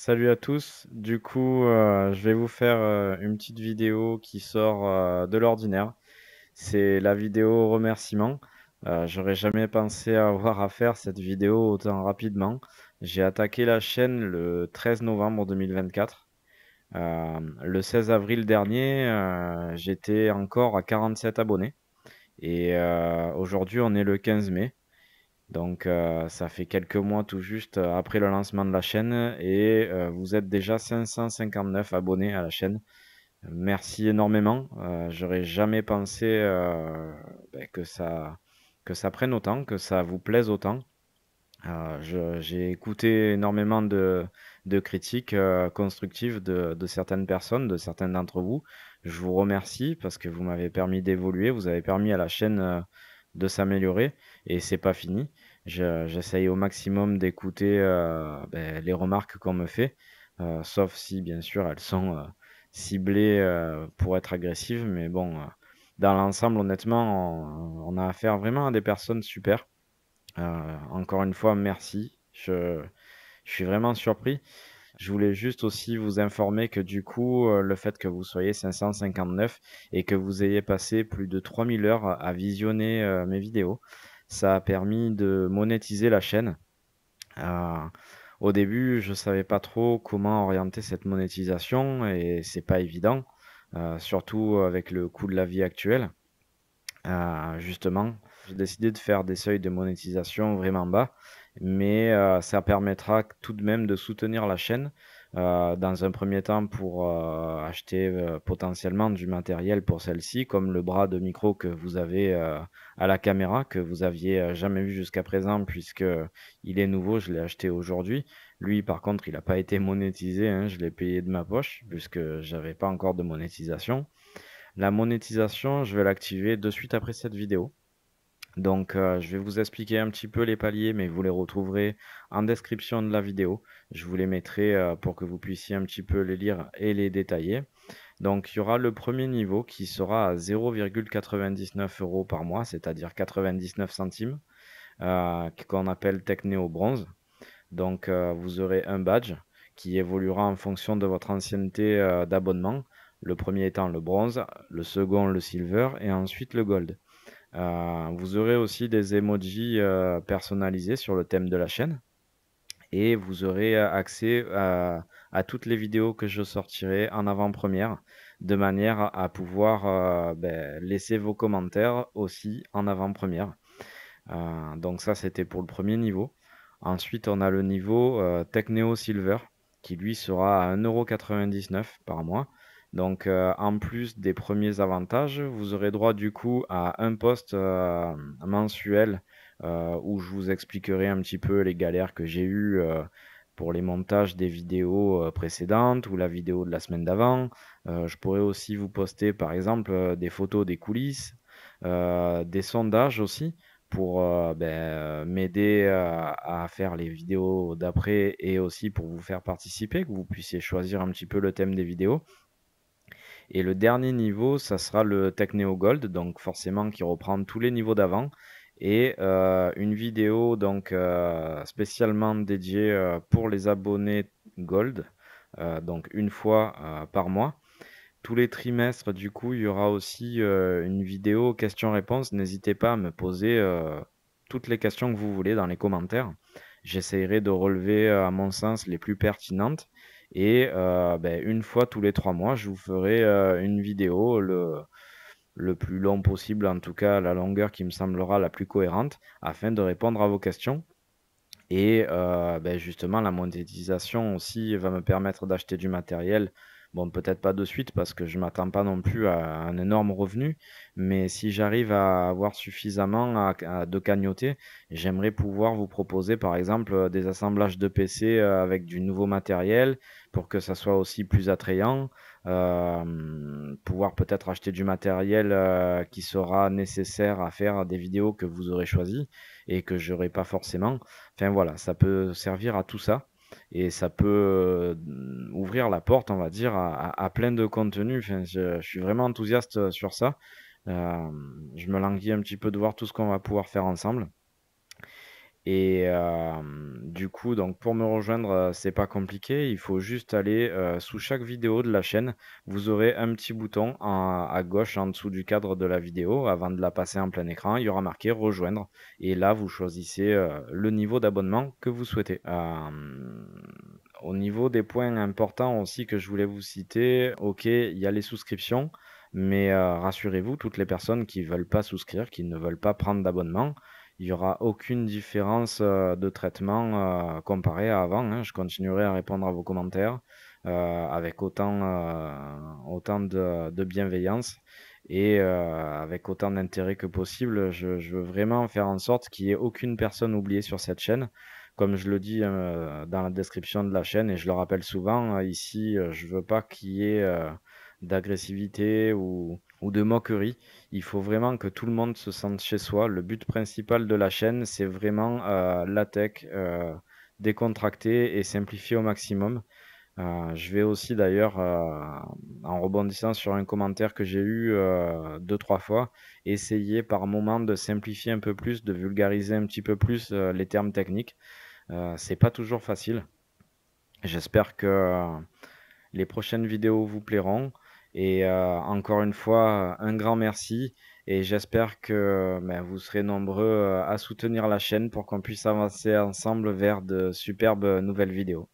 Salut à tous. Du coup, je vais vous faire une petite vidéo qui sort de l'ordinaire. C'est la vidéo remerciement. J'aurais jamais pensé avoir à faire cette vidéo autant rapidement. J'ai attaqué la chaîne le 13 novembre 2024. Le 16 avril dernier, j'étais encore à 47 abonnés. Et aujourd'hui, on est le 15 mai. Donc, ça fait quelques mois tout juste après le lancement de la chaîne et vous êtes déjà 559 abonnés à la chaîne. Merci énormément. J'aurais jamais pensé que ça prenne autant, que ça vous plaise autant. J'ai écouté énormément de critiques constructives de certaines personnes, de certains d'entre vous. Je vous remercie parce que vous m'avez permis d'évoluer, vous avez permis à la chaîne de s'améliorer et c'est pas fini. J'essaye au maximum d'écouter les remarques qu'on me fait, sauf si bien sûr elles sont ciblées pour être agressives, mais bon, dans l'ensemble, honnêtement, on a affaire vraiment à des personnes super. Encore une fois, merci. Je suis vraiment surpris. Je voulais juste aussi vous informer que du coup, le fait que vous soyez 559 et que vous ayez passé plus de 3000 heures à visionner mes vidéos, ça a permis de monétiser la chaîne. Euh, Au début, je savais pas trop comment orienter cette monétisation et c'est pas évident, surtout avec le coût de la vie actuel. Justement, j'ai décidé de faire des seuils de monétisation vraiment bas, mais ça permettra tout de même de soutenir la chaîne dans un premier temps pour acheter potentiellement du matériel pour celle-ci, comme le bras de micro que vous avez à la caméra, que vous aviez jamais vu jusqu'à présent, puisque il est nouveau, je l'ai acheté aujourd'hui. Lui, par contre, il n'a pas été monétisé, hein, je l'ai payé de ma poche, puisque j'avais pas encore de monétisation. La monétisation, je vais l'activer de suite après cette vidéo. Donc, je vais vous expliquer un petit peu les paliers, mais vous les retrouverez en description de la vidéo. Je vous les mettrai pour que vous puissiez un petit peu les lire et les détailler. Donc, il y aura le premier niveau qui sera à 0,99 euros par mois, c'est-à-dire 99 centimes, qu'on appelle Technéo Bronze. Donc, vous aurez un badge qui évoluera en fonction de votre ancienneté d'abonnement. Le premier étant le bronze, le second le silver et ensuite le gold. Vous aurez aussi des emojis personnalisés sur le thème de la chaîne et vous aurez accès à toutes les vidéos que je sortirai en avant-première de manière à pouvoir laisser vos commentaires aussi en avant-première. Donc ça, c'était pour le premier niveau. Ensuite, on a le niveau Techneo Silver qui lui sera à 1,99 € par mois. Donc en plus des premiers avantages, vous aurez droit du coup à un post mensuel où je vous expliquerai un petit peu les galères que j'ai eues pour les montages des vidéos précédentes ou la vidéo de la semaine d'avant. Je pourrais aussi vous poster par exemple des photos des coulisses, des sondages aussi pour m'aider à faire les vidéos d'après et aussi pour vous faire participer, que vous puissiez choisir un petit peu le thème des vidéos. Et le dernier niveau, ça sera le Techneo Gold, donc forcément qui reprend tous les niveaux d'avant. Et une vidéo donc spécialement dédiée pour les abonnés Gold, donc une fois par mois. Tous les trimestres, du coup, il y aura aussi une vidéo questions-réponses. N'hésitez pas à me poser toutes les questions que vous voulez dans les commentaires. J'essaierai de relever, à mon sens, les plus pertinentes. Et une fois tous les 3 mois, je vous ferai une vidéo le plus long possible, en tout cas la longueur qui me semblera la plus cohérente, afin de répondre à vos questions. Et justement, la monétisation aussi va me permettre d'acheter du matériel. Bon, peut-être pas de suite parce que je m'attends pas non plus à un énorme revenu, mais si j'arrive à avoir suffisamment de cagnotter, j'aimerais pouvoir vous proposer par exemple des assemblages de PC avec du nouveau matériel pour que ça soit aussi plus attrayant. Pouvoir peut-être acheter du matériel qui sera nécessaire à faire des vidéos que vous aurez choisies et que j'aurai pas forcément. Enfin voilà, ça peut servir à tout ça et ça peut ouvrir la porte, on va dire, à plein de contenus. Enfin, je suis vraiment enthousiaste sur ça. Je me languis un petit peu de voir tout ce qu'on va pouvoir faire ensemble. Et Du coup, donc pour me rejoindre, c'est pas compliqué, il faut juste aller, sous chaque vidéo de la chaîne, vous aurez un petit bouton à gauche en dessous du cadre de la vidéo avant de la passer en plein écran, il y aura marqué «Rejoindre» et là vous choisissez, le niveau d'abonnement que vous souhaitez. Au niveau des points importants aussi que je voulais vous citer, OK, il y a les souscriptions, mais rassurez-vous, toutes les personnes qui veulent pas souscrire, qui ne veulent pas prendre d'abonnement, il y aura aucune différence, de traitement, comparé à avant, hein. Je continuerai à répondre à vos commentaires, avec autant de bienveillance et avec autant d'intérêt que possible. Je veux vraiment faire en sorte qu'il y ait aucune personne oubliée sur cette chaîne. Comme je le dis, dans la description de la chaîne et je le rappelle souvent, ici, je veux pas qu'il y ait, d'agressivité ou de moquerie. Il faut vraiment que tout le monde se sente chez soi. Le but principal de la chaîne, c'est vraiment, la tech, décontractée et simplifiée au maximum. Je vais aussi d'ailleurs, en rebondissant sur un commentaire que j'ai eu, 2-3 fois, essayer par moment de simplifier un peu plus, de vulgariser un petit peu plus, les termes techniques. C'est pas toujours facile. J'espère que les prochaines vidéos vous plairont et encore une fois, un grand merci et j'espère que, vous serez nombreux, à soutenir la chaîne pour qu'on puisse avancer ensemble vers de superbes, nouvelles vidéos.